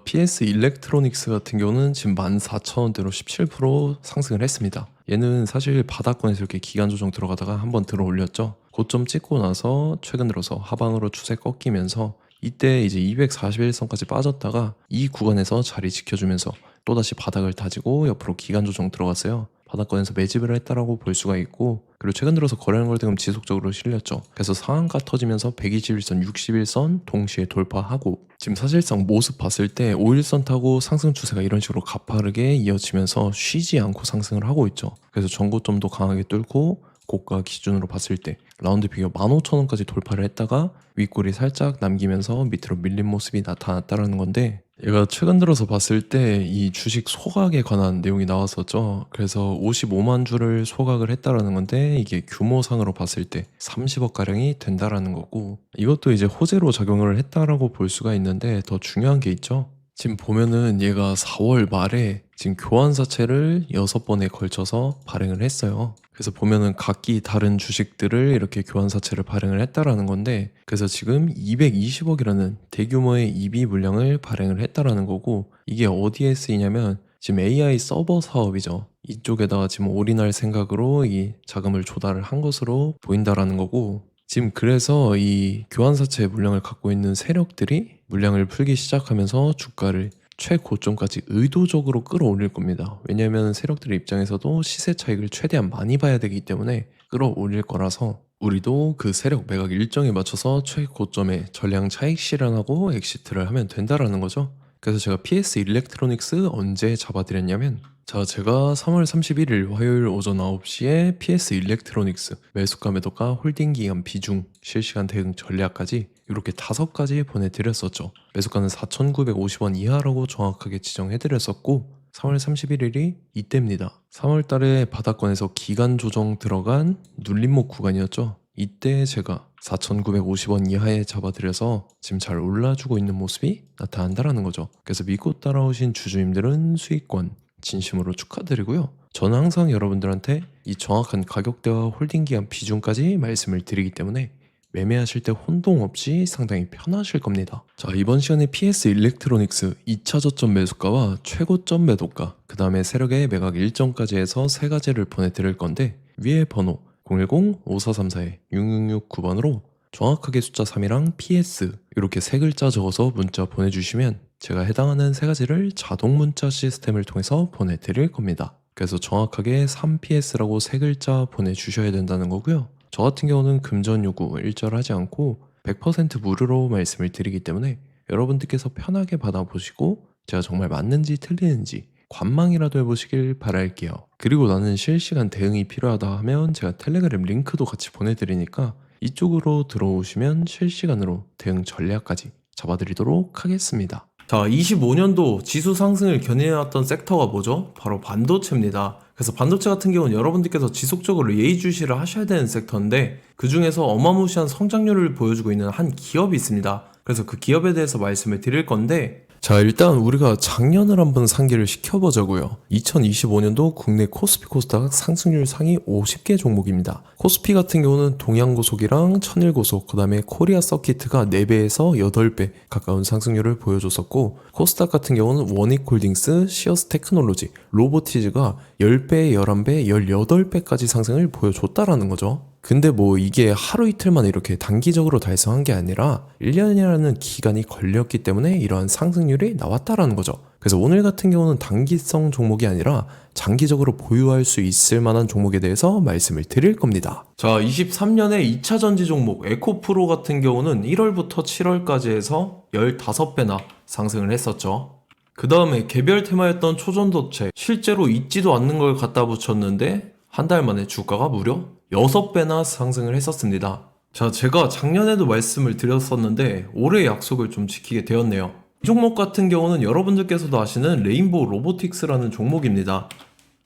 PS 일렉트로닉스 같은 경우는 지금 14,000원대로 17% 상승을 했습니다. 얘는 사실 바닥권에서 이렇게 기간 조정 들어가다가 한번 들어 올렸죠. 고점 찍고 나서 최근 들어서 하방으로 추세 꺾이면서 이때 이제 241선까지 빠졌다가 이 구간에서 자리 지켜주면서 또다시 바닥을 다지고 옆으로 기간 조정 들어갔어요. 바닥권에서 매집을 했다라고 볼 수가 있고, 그리고 최근 들어서 거래량 거래대금 지속적으로 실렸죠. 그래서 상한가 터지면서 121선, 61선 동시에 돌파하고, 지금 사실상 모습 봤을 때 5일선 타고 상승 추세가 이런 식으로 가파르게 이어지면서 쉬지 않고 상승을 하고 있죠. 그래서 전고점도 강하게 뚫고 고가 기준으로 봤을 때 라운드 피겨 15,000원까지 돌파를 했다가 윗골이 살짝 남기면서 밑으로 밀린 모습이 나타났다라는 건데, 얘가 최근 들어서 봤을 때 이 주식 소각에 관한 내용이 나왔었죠. 그래서 55만 주를 소각을 했다라는 건데, 이게 규모상으로 봤을 때 30억 가량이 된다라는 거고, 이것도 이제 호재로 작용을 했다라고 볼 수가 있는데, 더 중요한 게 있죠. 지금 보면은 얘가 4월 말에 지금 교환사채를 6번에 걸쳐서 발행을 했어요. 그래서 보면은 각기 다른 주식들을 이렇게 교환사채를 발행을 했다라는 건데, 그래서 지금 220억이라는 대규모의 EB 물량을 발행을 했다라는 거고, 이게 어디에 쓰이냐면 지금 AI 서버 사업이죠. 이쪽에다가 지금 올인할 생각으로 이 자금을 조달을 한 것으로 보인다라는 거고, 지금 그래서 이 교환사채 물량을 갖고 있는 세력들이 물량을 풀기 시작하면서 주가를 최고점까지 의도적으로 끌어올릴 겁니다. 왜냐하면 세력들의 입장에서도 시세 차익을 최대한 많이 봐야 되기 때문에 끌어올릴 거라서, 우리도 그 세력 매각 일정에 맞춰서 최고점에 전량 차익 실현하고 엑시트를 하면 된다라는 거죠. 그래서 제가 PS 일렉트로닉스 언제 잡아드렸냐면, 제가 3월 31일 화요일 오전 9시에 PS 일렉트로닉스 매수가 매도가 홀딩 기간 비중 실시간 대응 전략까지 이렇게 5가지 보내드렸었죠. 매수가는 4,950원 이하라고 정확하게 지정해드렸었고, 3월 31일이 이때입니다. 3월 달에 바닥권에서 기간 조정 들어간 눌림목 구간이었죠. 이때 제가 4,950원 이하에 잡아드려서 지금 잘 올라주고 있는 모습이 나타난다라는 거죠. 그래서 믿고 따라오신 주주님들은 수익권 진심으로 축하드리고요. 저는 항상 여러분들한테 이 정확한 가격대와 홀딩 기간 비중까지 말씀을 드리기 때문에 매매하실 때 혼동 없이 상당히 편하실 겁니다. 이번 시간에 PS 일렉트로닉스 2차 저점 매수가와 최고점 매도가, 그 다음에 세력의 매각 일정까지 해서 3가지를 보내드릴 건데, 위에 번호 010-5434-6669번으로 정확하게 숫자 3이랑 PS 이렇게 3글자 적어서 문자 보내주시면 제가 해당하는 3가지를 자동 문자 시스템을 통해서 보내드릴 겁니다. 그래서 정확하게 3PS라고 3글자 보내주셔야 된다는 거고요. 저 같은 경우는 금전 요구 일절하지 않고 100% 무료로 말씀을 드리기 때문에 여러분들께서 편하게 받아보시고 제가 정말 맞는지 틀리는지 관망이라도 해보시길 바랄게요. 그리고 나는 실시간 대응이 필요하다 하면 제가 텔레그램 링크도 같이 보내드리니까 이쪽으로 들어오시면 실시간으로 대응 전략까지 잡아드리도록 하겠습니다. 25년도 지수 상승을 견인해왔던 섹터가 뭐죠? 바로 반도체입니다. 그래서 반도체 같은 경우는 여러분들께서 지속적으로 예의주시를 하셔야 되는 섹터인데, 그 중에서 어마무시한 성장률을 보여주고 있는 한 기업이 있습니다. 그래서 그 기업에 대해서 말씀을 드릴 건데, 일단 우리가 작년을 한번 상기를 시켜보자고요. 2025년도 국내 코스피 코스닥 상승률 상위 50개 종목입니다. 코스피 같은 경우는 동양고속이랑 천일고속, 그 다음에 코리아 서키트가 4배에서 8배 가까운 상승률을 보여줬었고, 코스닥 같은 경우는 원익홀딩스, 시어스 테크놀로지, 로보티즈가 10배, 11배, 18배까지 상승을 보여줬다라는 거죠. 근데 이게 하루 이틀만 이렇게 단기적으로 달성한 게 아니라 1년이라는 기간이 걸렸기 때문에 이러한 상승률이 나왔다라는 거죠. 그래서 오늘 같은 경우는 단기성 종목이 아니라 장기적으로 보유할 수 있을 만한 종목에 대해서 말씀을 드릴 겁니다. 23년에 2차 전지 종목 에코프로 같은 경우는 1월부터 7월까지 해서 15배나 상승을 했었죠. 그 다음에 개별 테마였던 초전도체, 실제로 있지도 않는 걸 갖다 붙였는데 한 달 만에 주가가 무려 6배나 상승을 했었습니다. 제가 작년에도 말씀을 드렸었는데 올해 약속을 좀 지키게 되었네요. 이 종목 같은 경우는 여러분들께서도 아시는 레인보우 로보틱스라는 종목입니다.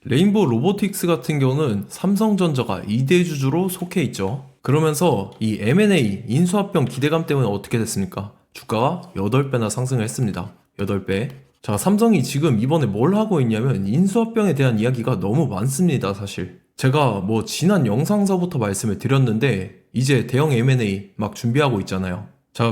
레인보우 로보틱스 같은 경우는 삼성전자가 2대 주주로 속해 있죠. 그러면서 이 M&A 인수합병 기대감 때문에 어떻게 됐습니까? 주가가 8배나 상승을 했습니다. 8배. 삼성이 지금 이번에 뭘 하고 있냐면 인수합병에 대한 이야기가 너무 많습니다, 사실. 제가 지난 영상서부터 말씀을 드렸는데 이제 대형 M&A 막 준비하고 있잖아요.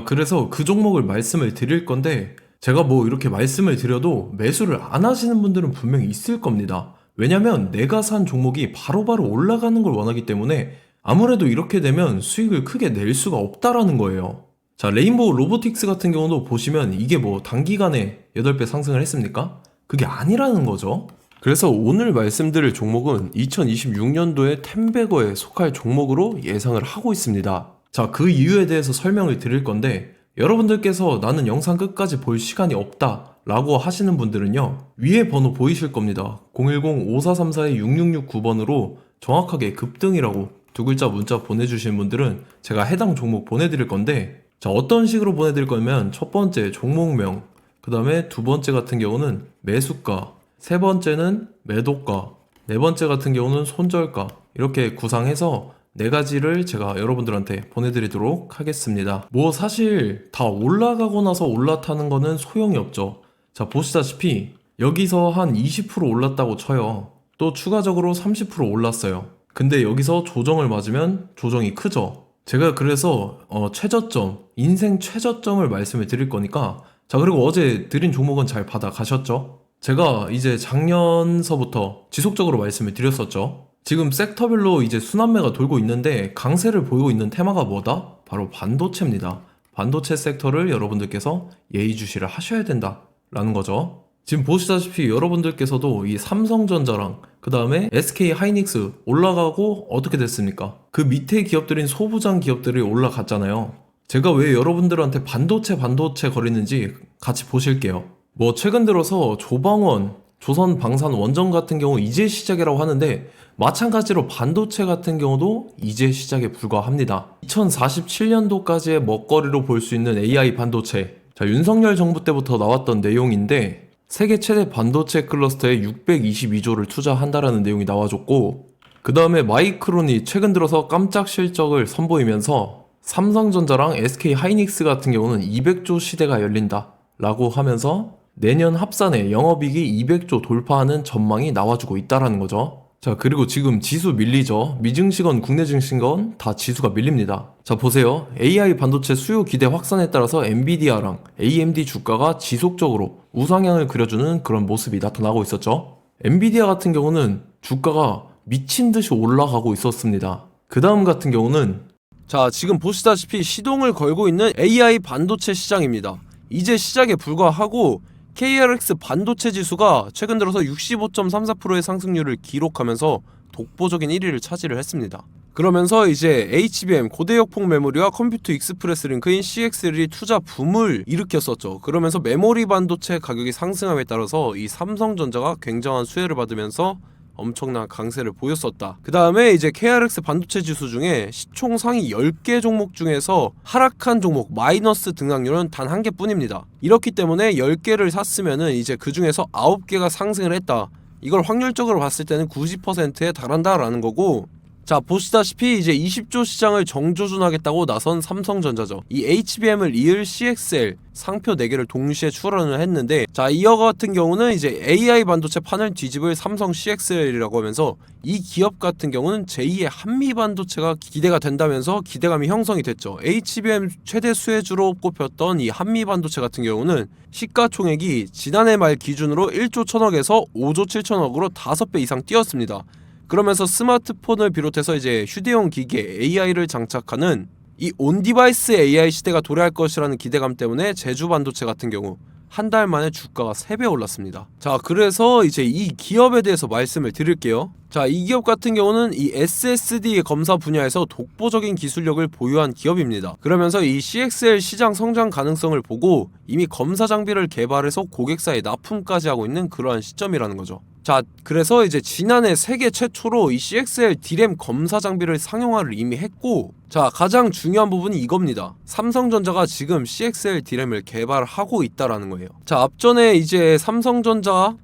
그래서 그 종목을 말씀을 드릴 건데, 제가 뭐 이렇게 말씀을 드려도 매수를 안 하시는 분들은 분명히 있을 겁니다. 왜냐면 내가 산 종목이 바로바로 올라가는 걸 원하기 때문에 아무래도 이렇게 되면 수익을 크게 낼 수가 없다라는 거예요. 자, 레인보우 로보틱스 같은 경우도 보시면 이게 뭐 단기간에 8배 상승을 했습니까? 그게 아니라는 거죠. 그래서 오늘 말씀드릴 종목은 2026년도에 템베거에 속할 종목으로 예상을 하고 있습니다. 자, 그 이유에 대해서 설명을 드릴 건데 여러분들께서 나는 영상 끝까지 볼 시간이 없다 라고 하시는 분들은요, 위에 번호 보이실 겁니다. 010-5434-6669번으로 정확하게 급등이라고 두 글자 문자 보내주시는 분들은 제가 해당 종목 보내드릴 건데, 자, 어떤 식으로 보내드릴 거냐면 첫 번째 종목명, 그 다음에 두 번째 같은 경우는 매수가, 세 번째는 매도가, 네 번째 같은 경우는 손절가, 이렇게 구상해서 네 가지를 제가 여러분들한테 보내드리도록 하겠습니다. 뭐 사실 다 올라가고 나서 올라타는 거는 소용이 없죠. 자, 보시다시피 여기서 한 20% 올랐다고 쳐요. 또 추가적으로 30% 올랐어요. 근데 여기서 조정을 맞으면 조정이 크죠. 제가 그래서 최저점, 인생 최저점을 말씀을 드릴 거니까, 자, 그리고 어제 드린 종목은 잘 받아 가셨죠? 제가 이제 작년서부터 지속적으로 말씀을 드렸었죠. 지금 섹터별로 이제 순환매가 돌고 있는데 강세를 보이고 있는 테마가 뭐다? 바로 반도체입니다. 반도체 섹터를 여러분들께서 예의주시를 하셔야 된다라는 거죠. 지금 보시다시피 여러분들께서도 이 삼성전자랑 그 다음에 SK 하이닉스 올라가고 어떻게 됐습니까? 그 밑에 기업들인 소부장 기업들이 올라갔잖아요. 제가 왜 여러분들한테 반도체 거리는지 같이 보실게요. 뭐 최근 들어서 조방원, 조선방산 원전 같은 경우 이제 시작이라고 하는데 마찬가지로 반도체 같은 경우도 이제 시작에 불과합니다. 2047년도까지의 먹거리로 볼 수 있는 AI 반도체. 자, 윤석열 정부 때부터 나왔던 내용인데 세계 최대 반도체 클러스터에 622조를 투자한다라는 내용이 나와줬고, 그 다음에 마이크론이 최근 들어서 깜짝 실적을 선보이면서 삼성전자랑 SK 하이닉스 같은 경우는 200조 시대가 열린다 라고 하면서 내년 합산에 영업이익이 200조 돌파하는 전망이 나와주고 있다라는 거죠. 자, 그리고 지금 지수 밀리죠. 미증시건 국내 증시건 다 지수가 밀립니다. 자, 보세요. AI 반도체 수요 기대 확산에 따라서 엔비디아랑 AMD 주가가 지속적으로 우상향을 그려주는 그런 모습이 나타나고 있었죠. 엔비디아 같은 경우는 주가가 미친 듯이 올라가고 있었습니다. 그 다음 같은 경우는, 자, 지금 보시다시피 시동을 걸고 있는 AI 반도체 시장입니다. 이제 시작에 불과하고 KRX 반도체 지수가 최근 들어서 65.34%의 상승률을 기록하면서 독보적인 1위를 차지를 했습니다. 그러면서 이제 HBM 고대역폭 메모리와 컴퓨터 익스프레스 링크인 CXL이 투자 붐을 일으켰었죠. 그러면서 메모리 반도체 가격이 상승함에 따라서 이 삼성전자가 굉장한 수혜를 받으면서 엄청난 강세를 보였었다. 그 다음에 이제 KRX 반도체 지수 중에 시총 상위 10개 종목 중에서 하락한 종목 마이너스 등락률은 단 한 개뿐입니다. 이렇기 때문에 10개를 샀으면은 이제 그 중에서 9개가 상승을 했다. 이걸 확률적으로 봤을 때는 90%에 달한다라는 거고, 자, 보시다시피 이제 20조 시장을 정조준하겠다고 나선 삼성전자죠. 이 HBM을 이을 CXL 상표 4개를 동시에 출원을 했는데, 자, 이어 같은 경우는 이제 AI 반도체 판을 뒤집을 삼성 CXL이라고 하면서 이 기업 같은 경우는 제2의 한미 반도체가 기대가 된다면서 기대감이 형성이 됐죠. HBM 최대 수혜주로 꼽혔던 이 한미 반도체 같은 경우는 시가총액이 지난해 말 기준으로 1조 1000억에서 5조 7천억으로 5배 이상 뛰었습니다. 그러면서 스마트폰을 비롯해서 이제 휴대용 기기에 AI를 장착하는 이 온디바이스 AI 시대가 도래할 것이라는 기대감 때문에 제주 반도체 같은 경우 한 달 만에 주가가 3배 올랐습니다. 자, 그래서 이제 이 기업에 대해서 말씀을 드릴게요. 자, 이 기업 같은 경우는 이 SSD 검사 분야에서 독보적인 기술력을 보유한 기업입니다. 그러면서 이 CXL 시장 성장 가능성을 보고 이미 검사 장비를 개발해서 고객사에 납품까지 하고 있는 그러한 시점이라는 거죠. 자, 그래서 이제 지난해 세계 최초로 이 CXL D램 검사 장비를 상용화를 이미 했고, 자, 가장 중요한 부분이 이겁니다. 삼성전자가 지금 CXL D램을 개발하고 있다라는 거예요. 자, 앞전에 이제 삼성전자가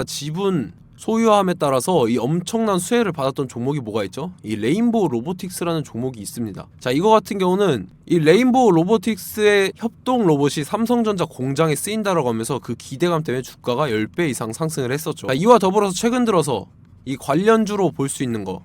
지분 소유함에 따라서 이 엄청난 수혜를 받았던 종목이 뭐가 있죠? 이 레인보우 로보틱스라는 종목이 있습니다. 자, 이거 같은 경우는 이 레인보우 로보틱스의 협동 로봇이 삼성전자 공장에 쓰인다라고 하면서 그 기대감 때문에 주가가 10배 이상 상승을 했었죠. 자, 이와 더불어서 최근 들어서 이 관련주로 볼 수 있는 거,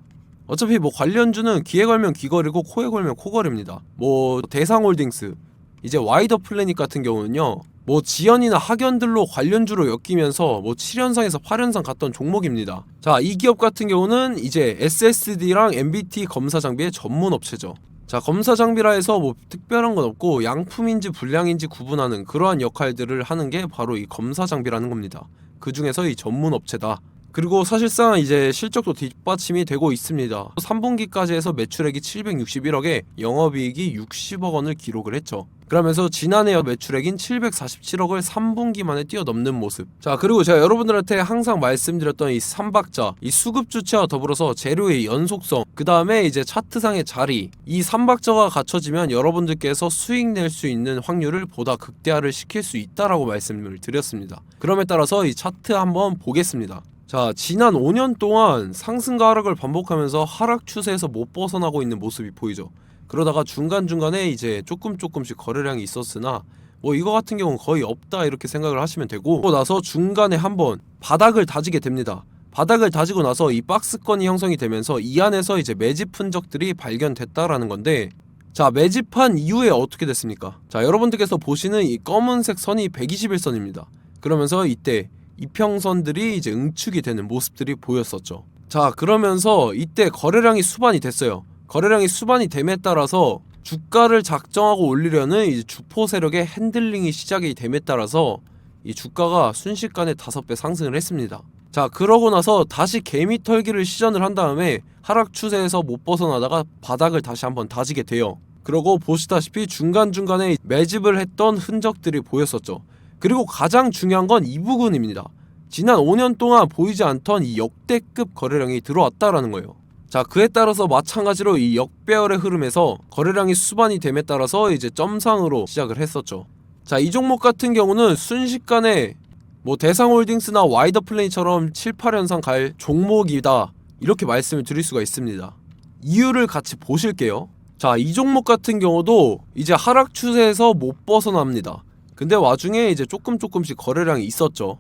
어차피 뭐 관련주는 귀에 걸면 귀걸이고 코에 걸면 코걸입니다. 뭐 대상홀딩스, 이제 와이더 플래닛 같은 경우는요, 뭐 지연이나 학연들로 관련주로 엮이면서 뭐 7연상에서 8연상 갔던 종목입니다. 자, 이 기업 같은 경우는 이제 SSD랑 MBT 검사 장비의 전문 업체죠. 자, 검사 장비라 해서 뭐 특별한 건 없고 양품인지 불량인지 구분하는 그러한 역할들을 하는 게 바로 이 검사 장비라는 겁니다. 그 중에서 이 전문 업체다. 그리고 사실상 이제 실적도 뒷받침이 되고 있습니다. 3분기까지 해서 매출액이 761억에 영업이익이 60억 원을 기록을 했죠. 그러면서 지난해 매출액인 747억을 3분기 만에 뛰어넘는 모습. 자, 그리고 제가 여러분들한테 항상 말씀드렸던 이 3박자, 이 수급 주체와 더불어서 재료의 연속성, 그 다음에 이제 차트상의 자리, 이 3박자가 갖춰지면 여러분들께서 수익 낼 수 있는 확률을 보다 극대화를 시킬 수 있다라고 말씀을 드렸습니다. 그럼에 따라서 이 차트 한번 보겠습니다. 자, 지난 5년 동안 상승과 하락을 반복하면서 하락 추세에서 못 벗어나고 있는 모습이 보이죠. 그러다가 중간중간에 이제 조금씩 거래량이 있었으나 뭐 이거 같은 경우는 거의 없다 이렇게 생각을 하시면 되고, 그러고 나서 중간에 한번 바닥을 다지게 됩니다. 바닥을 다지고 나서 이 박스권이 형성이 되면서 이 안에서 이제 매집 흔적들이 발견됐다라는 건데, 자, 매집한 이후에 어떻게 됐습니까? 자, 여러분들께서 보시는 이 검은색 선이 121선입니다. 그러면서 이때 이평선들이 이제 응축이 되는 모습들이 보였었죠. 자, 그러면서 이때 거래량이 수반이 됐어요. 거래량이 수반이 됨에 따라서 주가를 작정하고 올리려는 이제 주포 세력의 핸들링이 시작이 됨에 따라서 이 주가가 순식간에 5배 상승을 했습니다. 자, 그러고 나서 다시 개미 털기를 시전을 한 다음에 하락 추세에서 못 벗어나다가 바닥을 다시 한번 다지게 돼요. 그러고 보시다시피 중간중간에 매집을 했던 흔적들이 보였었죠. 그리고 가장 중요한 건 이 부분입니다. 지난 5년 동안 보이지 않던 이 역대급 거래량이 들어왔다라는 거예요. 자, 그에 따라서 마찬가지로 이 역배열의 흐름에서 거래량이 수반이 됨에 따라서 이제 점상으로 시작을 했었죠. 자, 이 종목 같은 경우는 순식간에 뭐 대상홀딩스나 와이더플레이처럼 7, 8연상 갈 종목이다 이렇게 말씀을 드릴 수가 있습니다. 이유를 같이 보실게요. 자, 이 종목 같은 경우도 이제 하락 추세에서 못 벗어납니다. 근데 와중에 이제 조금씩 거래량이 있었죠.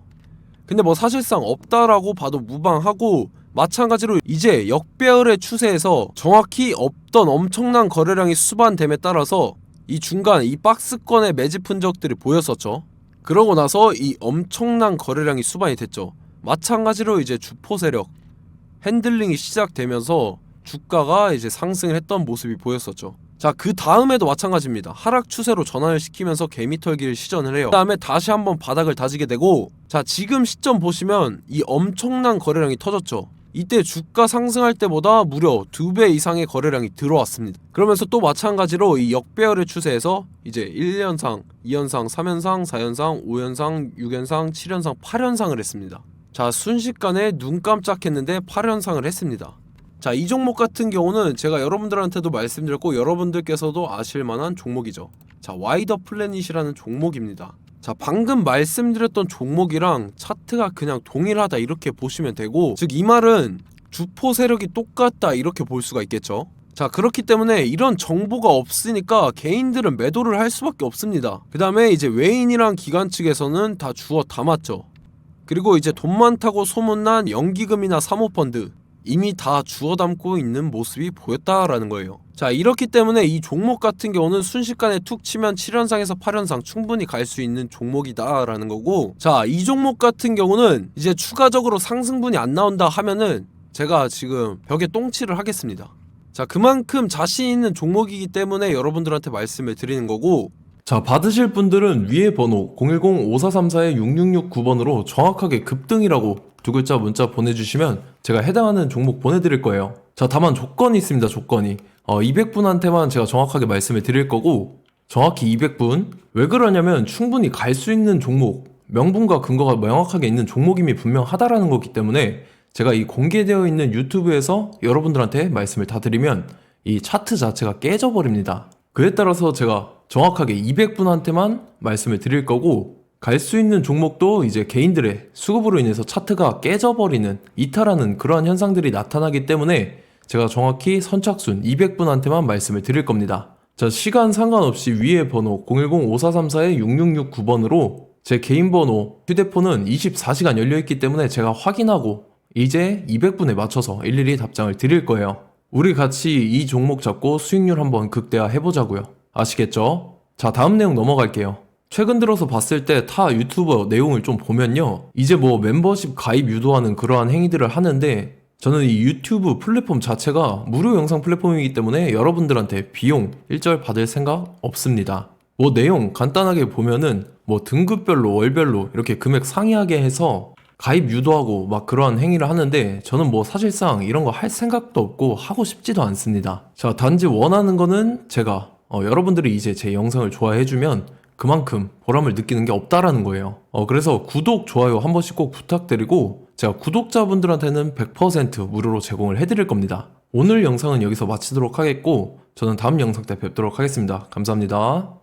근데 뭐 사실상 없다라고 봐도 무방하고, 마찬가지로 이제 역배열의 추세에서 정확히 없던 엄청난 거래량이 수반됨에 따라서 이 중간 이 박스권의 매집 흔적들이 보였었죠. 그러고 나서 이 엄청난 거래량이 수반이 됐죠. 마찬가지로 이제 주포 세력 핸들링이 시작되면서 주가가 이제 상승을 했던 모습이 보였었죠. 자, 그 다음에도 마찬가지입니다. 하락 추세로 전환을 시키면서 개미털기를 시전을 해요. 그 다음에 다시 한번 바닥을 다지게 되고, 자, 지금 시점 보시면 이 엄청난 거래량이 터졌죠. 이때 주가 상승할 때보다 무려 2배 이상의 거래량이 들어왔습니다. 그러면서 또 마찬가지로 이 역배열의 추세에서 이제 1연상, 2연상, 3연상, 4연상, 5연상, 6연상, 7연상, 8연상을 했습니다. 자, 순식간에 눈 깜짝했는데 8연상을 했습니다. 자, 이 종목 같은 경우는 제가 여러분들한테도 말씀드렸고 여러분들께서도 아실만한 종목이죠. 자, 와이더 플래닛이라는 종목입니다. 자, 방금 말씀드렸던 종목이랑 차트가 그냥 동일하다 이렇게 보시면 되고, 즉 이 말은 주포 세력이 똑같다 이렇게 볼 수가 있겠죠. 자, 그렇기 때문에 이런 정보가 없으니까 개인들은 매도를 할 수밖에 없습니다. 그 다음에 이제 외인이랑 기관 측에서는 다 주워 담았죠. 그리고 이제 돈 많다고 소문난 연기금이나 사모펀드 이미 다 주워 담고 있는 모습이 보였다라는 거예요. 자, 이렇기 때문에 이 종목 같은 경우는 순식간에 툭 치면 7연상에서 8연상 충분히 갈 수 있는 종목이다 라는 거고, 자, 이 종목 같은 경우는 이제 추가적으로 상승분이 안 나온다 하면은 제가 지금 벽에 똥칠을 하겠습니다. 자, 그만큼 자신 있는 종목이기 때문에 여러분들한테 말씀을 드리는 거고, 자, 받으실 분들은 위에 번호 010-5434-6669번으로 정확하게 급등이라고 두 글자 문자 보내주시면 제가 해당하는 종목 보내드릴 거예요. 자, 다만 조건이 있습니다. 조건이 200분한테만 제가 정확하게 말씀을 드릴 거고, 정확히 200분. 왜 그러냐면 충분히 갈 수 있는 종목, 명분과 근거가 명확하게 있는 종목임이 분명하다라는 거기 때문에 제가 이 공개되어 있는 유튜브에서 여러분들한테 말씀을 다 드리면 이 차트 자체가 깨져버립니다. 그에 따라서 제가 정확하게 200분한테만 말씀을 드릴 거고, 갈 수 있는 종목도 이제 개인들의 수급으로 인해서 차트가 깨져버리는, 이탈하는 그러한 현상들이 나타나기 때문에 제가 정확히 선착순 200분한테만 말씀을 드릴 겁니다. 자, 시간 상관없이 위에 번호 010-5434-6669번으로 제 개인 번호, 휴대폰은 24시간 열려있기 때문에 제가 확인하고 이제 200분에 맞춰서 일일이 답장을 드릴 거예요. 우리 같이 이 종목 잡고 수익률 한번 극대화 해보자고요. 아시겠죠? 자, 다음 내용 넘어갈게요. 최근 들어서 봤을 때 타 유튜버 내용을 좀 보면요. 이제 뭐 멤버십 가입 유도하는 그러한 행위들을 하는데 저는 이 유튜브 플랫폼 자체가 무료 영상 플랫폼이기 때문에 여러분들한테 비용 일절 받을 생각 없습니다. 뭐 내용 간단하게 보면은 뭐 등급별로 월별로 이렇게 금액 상이하게 해서 가입 유도하고 막 그러한 행위를 하는데 저는 뭐 사실상 이런 거 할 생각도 없고 하고 싶지도 않습니다. 자, 단지 원하는 거는 제가 여러분들이 이제 제 영상을 좋아해주면 그만큼 보람을 느끼는 게 없다라는 거예요. 그래서 구독, 좋아요 한 번씩 꼭 부탁드리고 제가 구독자분들한테는 100% 무료로 제공을 해드릴 겁니다. 오늘 영상은 여기서 마치도록 하겠고 저는 다음 영상 때 뵙도록 하겠습니다. 감사합니다.